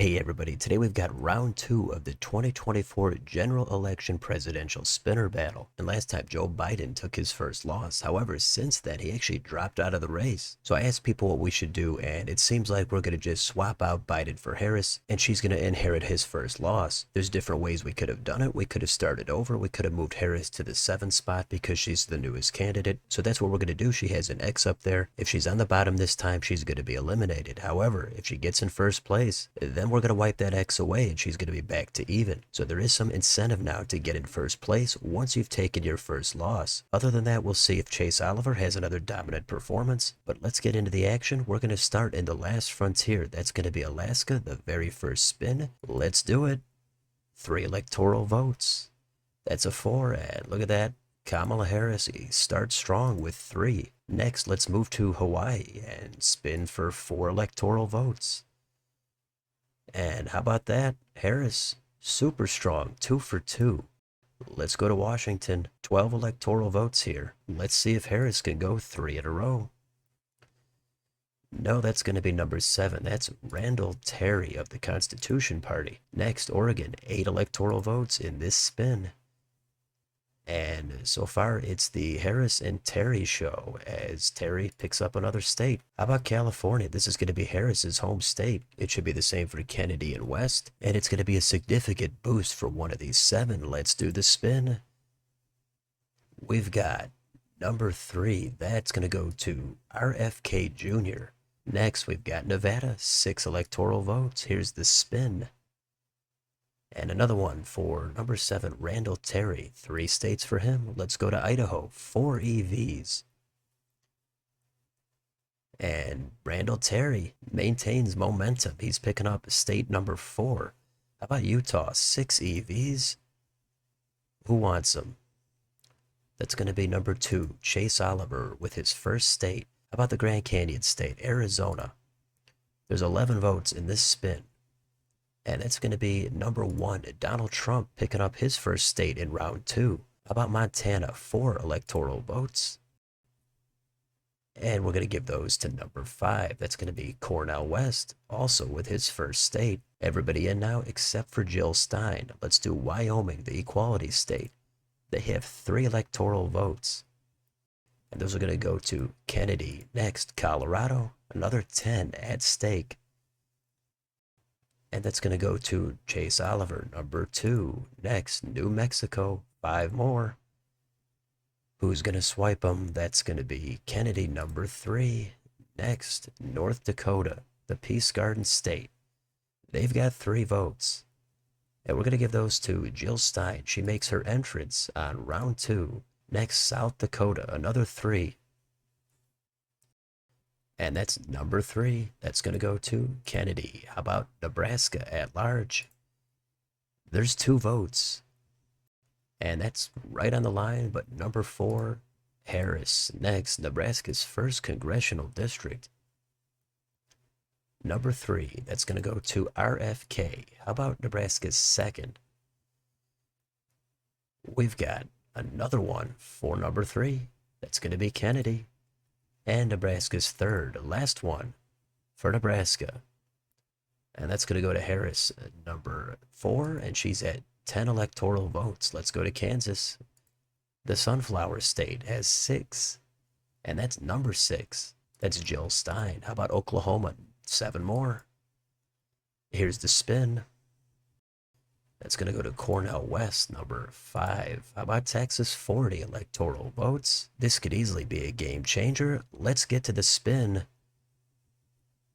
Hey everybody, today we've got round 2 of the 2024 general election presidential spinner battle. And last time Joe Biden took his first loss. However, since then he actually dropped out of the race. So I asked people what we should do, and it seems like we're going to just swap out Biden for Harris, and she's going to inherit his first loss. There's different ways we could have done it. We could have started over. We could have moved Harris to the 7th spot because she's the newest candidate. So that's what we're going to do. She has an X up there. If she's on the bottom this time, she's going to be eliminated. However, if she gets in first place, then we're going to wipe that X away and she's going to be back to even. So there is some incentive now to get in first place once you've taken your first loss. Other than that, we'll see if Chase Oliver has another dominant performance. But let's get into the action. We're going to start in the last frontier. That's going to be Alaska, the very first spin. Let's do it. 3 electoral votes. That's a 4, and look at that. Kamala Harris starts strong with 3. Next, let's move to Hawaii and spin for 4 electoral votes. And how about that? Harris, super strong, 2 for 2. Let's go to Washington, 12 electoral votes here. Let's see if Harris can go 3 in a row. No, that's going to be number 7. That's Randall Terry of the Constitution Party. Next, Oregon, 8 electoral votes in this spin. And so far, it's the Harris and Terry show as Terry picks up another state. How about California? This is going to be Harris's home state. It should be the same for Kennedy and West. And it's going to be a significant boost for one of these 7. Let's do the spin. We've got number 3. That's going to go to RFK Jr. Next, we've got Nevada, 6 electoral votes. Here's the spin. And another one for number 7, Randall Terry. 3 states for him. Let's go to Idaho. 4 EVs. And Randall Terry maintains momentum. He's picking up state number 4. How about Utah? 6 EVs. Who wants them? That's going to be number 2, Chase Oliver with his first state. How about the Grand Canyon state, Arizona? There's 11 votes in this spin. And that's going to be number 1, Donald Trump picking up his first state in round 2. How about Montana? 4 electoral votes. And we're going to give those to number 5. That's going to be Cornel West, also with his first state. Everybody in now except for Jill Stein. Let's do Wyoming, the equality state. They have 3 electoral votes. And those are going to go to Kennedy. Next, Colorado, another 10 at stake. And that's going to go to Chase Oliver, number 2. Next, New Mexico, 5 more. Who's going to swipe them? That's going to be Kennedy, number 3. Next, North Dakota, the Peace Garden state. They've got 3 votes. And we're going to give those to Jill Stein. She makes her entrance on round 2. Next, South Dakota, another 3. And that's number 3. That's going to go to Kennedy. How about Nebraska at large? There's 2 votes. And that's right on the line, but number 4, Harris. Next, Nebraska's first congressional district. Number 3, that's going to go to RFK. How about Nebraska's 2nd? We've got another one for number 3. That's going to be Kennedy. And Nebraska's 3rd, last one for Nebraska. And that's going to go to Harris, number 4, and she's at 10 electoral votes. Let's go to Kansas. The Sunflower State has 6, and that's number 6. That's Jill Stein. How about Oklahoma? 7 more. Here's the spin. That's going to go to Cornel West, number 5. How about Texas? 40 electoral votes. This could easily be a game changer. Let's get to the spin.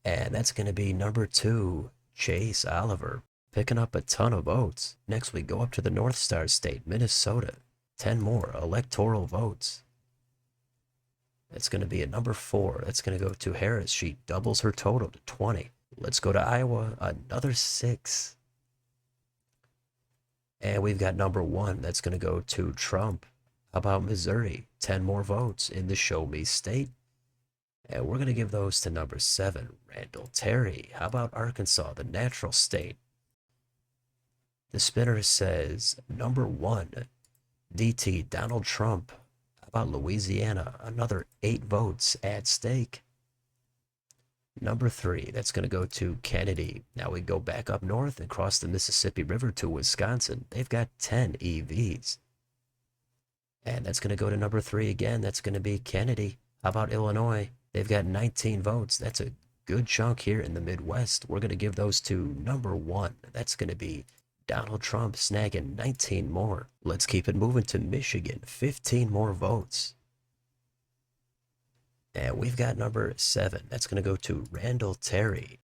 And that's going to be number 2, Chase Oliver, picking up a ton of votes. Next, we go up to the North Star State, Minnesota. 10 more electoral votes. That's going to be a number 4. That's going to go to Harris. She doubles her total to 20. Let's go to Iowa. Another 6. And we've got number 1. That's going to go to Trump. How about Missouri? 10 more votes in the Show Me State. And we're going to give those to number 7, Randall Terry. How about Arkansas, the natural state? The spinner says number 1, DT, Donald Trump. How about Louisiana? Another 8 votes at stake. Number 3, that's going to go to Kennedy. Now we go back up north and cross the Mississippi River to Wisconsin. They've got 10 EVs. And that's going to go to number 3 again. That's going to be Kennedy. How about Illinois? They've got 19 votes. That's a good chunk here in the Midwest. We're going to give those to number 1. That's going to be Donald Trump, snagging 19 more. Let's keep it moving to Michigan. 15 more votes. And we've got number 7. That's going to go to Randall Terry.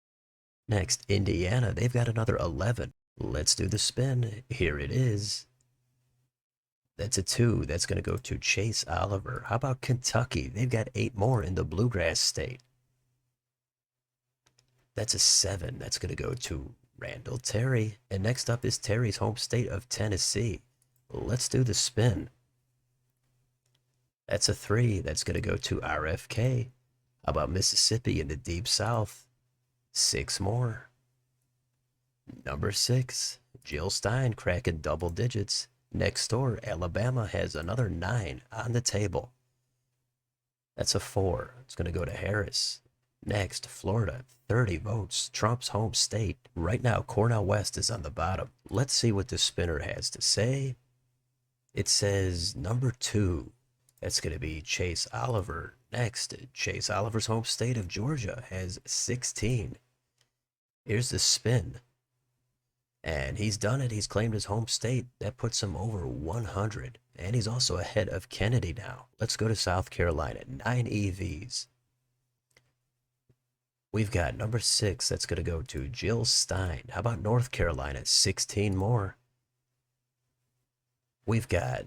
Next, Indiana. They've got another 11. Let's do the spin. Here it is. That's a 2. That's going to go to Chase Oliver. How about Kentucky? They've got 8 more in the Bluegrass State. That's a 7. That's going to go to Randall Terry. And next up is Terry's home state of Tennessee. Let's do the spin. That's a 3. That's going to go to RFK. How about Mississippi in the Deep South? 6 more. Number 6, Jill Stein cracking double digits. Next door, Alabama has another 9 on the table. That's a 4. It's going to go to Harris. Next, Florida, 30 votes. Trump's home state. Right now, Cornel West is on the bottom. Let's see what the spinner has to say. It says number 2. That's going to be Chase Oliver. Next, Chase Oliver's home state of Georgia has 16. Here's the spin. And he's done it. He's claimed his home state. That puts him over 100. And he's also ahead of Kennedy now. Let's go to South Carolina. 9 EVs. We've got number 6. That's going to go to Jill Stein. How about North Carolina? 16 more. We've got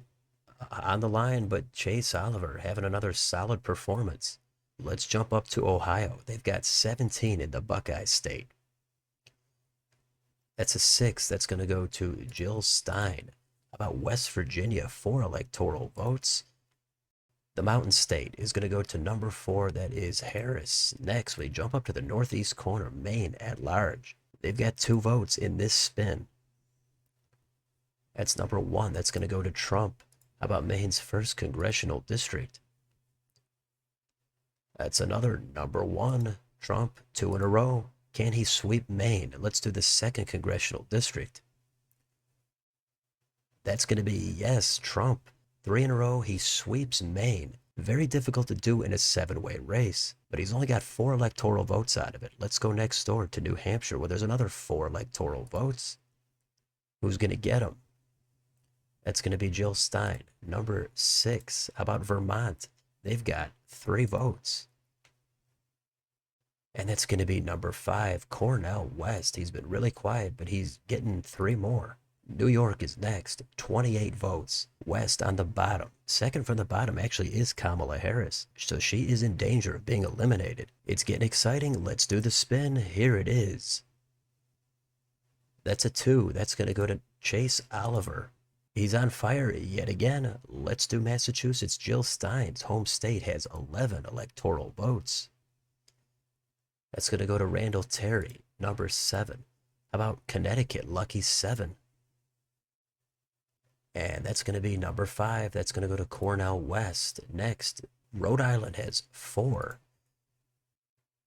on the line, but Chase Oliver having another solid performance. Let's jump up to Ohio. They've got 17 in the Buckeye State. That's a 6. That's going to go to Jill Stein. How about West Virginia? 4 electoral votes. The Mountain State is going to go to number 4. That is Harris. Next, we jump up to the northeast corner, Maine at large. They've got 2 votes in this spin. That's number 1. That's going to go to Trump. How about Maine's 1st congressional district? That's another number 1. Trump, 2 in a row. Can he sweep Maine? Let's do the 2nd congressional district. That's going to be, yes, Trump. 3 in a row, he sweeps Maine. Very difficult to do in a 7-way race, but he's only got 4 electoral votes out of it. Let's go next door to New Hampshire, where there's another 4 electoral votes. Who's going to get them? That's going to be Jill Stein. Number 6. How about Vermont? They've got 3 votes. And that's going to be number 5, Cornel West. He's been really quiet, but he's getting 3 more. New York is next, 28 votes. West on the bottom. Second from the bottom actually is Kamala Harris, so she is in danger of being eliminated. It's getting exciting. Let's do the spin. Here it is. That's a 2. That's going to go to Chase Oliver. He's on fire yet again. Let's do Massachusetts. Jill Stein's home state has 11 electoral votes. That's going to go to Randall Terry, number 7. How about Connecticut? Lucky 7. And that's going to be number 5. That's going to go to Cornel West. Next, Rhode Island has 4.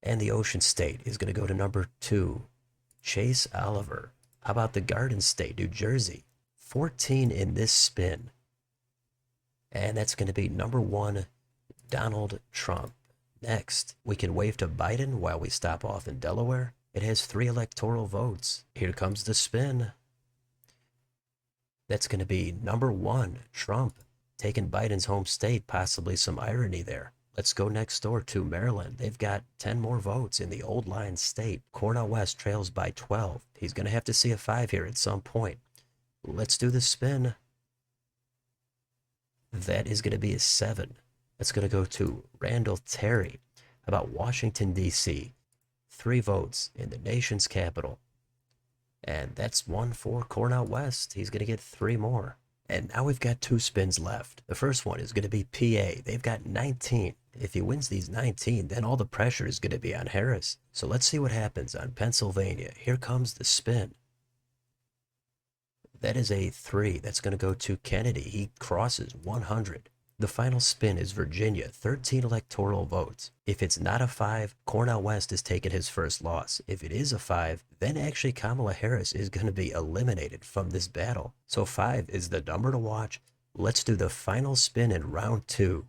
And the Ocean State is going to go to number 2, Chase Oliver. How about the Garden State, New Jersey? 14 in this spin. And that's going to be number 1, Donald Trump. Next, we can wave to Biden while we stop off in Delaware. It has 3 electoral votes. Here comes the spin. That's going to be number 1, Trump, taking Biden's home state, possibly some irony there. Let's go next door to Maryland. They've got 10 more votes in the old line state. Cornel West trails by 12. He's going to have to see a 5 here at some point. Let's do the spin. That is going to be a 7. That's going to go to Randall Terry. How about Washington, D.C.? 3 votes in the nation's capital. And that's 1 for Cornel West. He's going to get 3 more. And now we've got 2 spins left. The first one is going to be PA. They've got 19. If he wins these 19, then all the pressure is going to be on Harris. So let's see what happens on Pennsylvania. Here comes the spin. That is a 3. That's going to go to Kennedy. He crosses 100. The final spin is Virginia, 13 electoral votes. If it's not a 5, Cornel West is taking his first loss. If it is a 5, then actually Kamala Harris is going to be eliminated from this battle. So 5 is the number to watch. Let's do the final spin in round 2.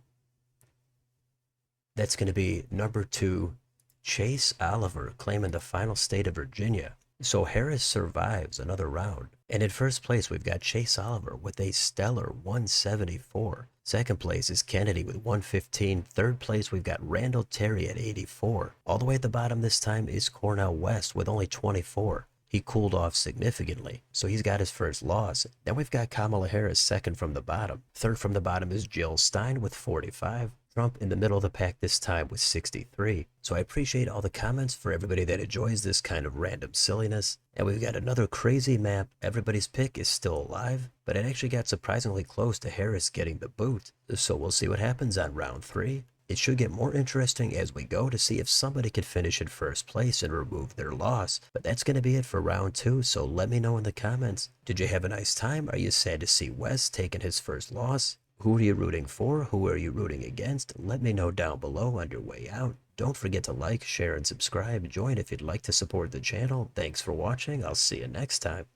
That's going to be number 2, Chase Oliver, claiming the final state of Virginia. So Harris survives another round. And in first place, we've got Chase Oliver with a stellar 174. Second place is Kennedy with 115. Third place, we've got Randall Terry at 84. All the way at the bottom this time is Cornel West with only 24. He cooled off significantly, so he's got his first loss. Then we've got Kamala Harris second from the bottom. Third from the bottom is Jill Stein with 45. Trump in the middle of the pack this time with 63. So I appreciate all the comments for everybody that enjoys this kind of random silliness. And we've got another crazy map. Everybody's pick is still alive, but it actually got surprisingly close to Harris getting the boot. So we'll see what happens on round 3. It should get more interesting as we go to see if somebody could finish in first place and remove their loss. But that's going to be it for round 2, so let me know in the comments. Did you have a nice time? Are you sad to see West taking his first loss? Who are you rooting for? Who are you rooting against? Let me know down below on your way out. Don't forget to like, share, and subscribe. Join if you'd like to support the channel. Thanks for watching. I'll see you next time.